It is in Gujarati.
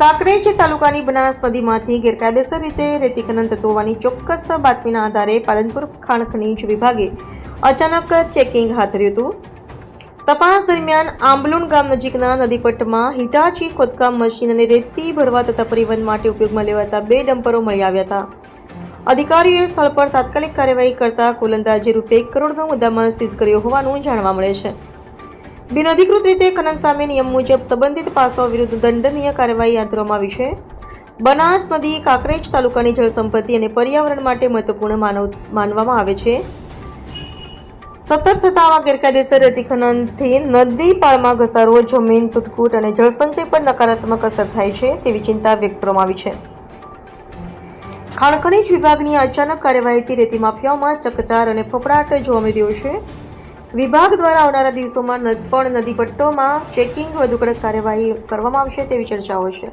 કાંકરેજ તાલુકાની બનાસ નદીમાંથી ગેરકાયદેસર રીતે રેતી ખનન થતું હોવાની ચોક્કસ બાતમીના આધારે પાલનપુર ખાણ ખનીજ વિભાગે અચાનક ચેકિંગ હાથ ધર્યું હતું. તપાસ દરમિયાન આંબલુણ ગામ નજીકના નદીપટમાં હિટાચી ખોદકામ મશીન અને રેતી ભરવા તથા પરિવહન માટે ઉપયોગમાં લેવાતા 2 ડમ્પરો મળી આવ્યા હતા. અધિકારીઓએ સ્થળ પર તાત્કાલિક કાર્યવાહી કરતા કુલ અંદાજે ₹1 કરોડનો મુદ્દામાલ સીઝ કર્યો હોવાનું જાણવા મળે છે. બિનઅધિકૃત રીતે ખનન સામે નિયમ મુજબ સંબંધિત પાસાઓ વિરુદ્ધ દંડનીય કાર્યવાહી હાથ ધરવામાં આવી છે. બનાસ નદી કાંકરેજ તાલુકાની જળ સંપત્તિ અને પર્યાવરણ માટે મહત્વપૂર્ણ માનવામાં આવે છે. સતત થતા આવા ગેરકાયદેસર રેતી ખનનથી નદી પાળમાં ઘસારો, જમીન તૂટફૂટ અને જળસંચય પર નકારાત્મક અસર થાય છે તેવી ચિંતા વ્યક્ત કરવામાં આવી છે. ખાણ ખનીજ વિભાગની અચાનક કાર્યવાહીથી રેતી માફિયાઓમાં ચકચાર અને ફફડાટ જોવા મળી રહ્યો છે. વિભાગ દ્વારા આવનારા દિવસોમાં પણ નદી પટ્ટોમાં ચેકિંગ વધુ કડક કાર્યવાહી કરવામાં આવશે તેવી ચર્ચાઓ છે.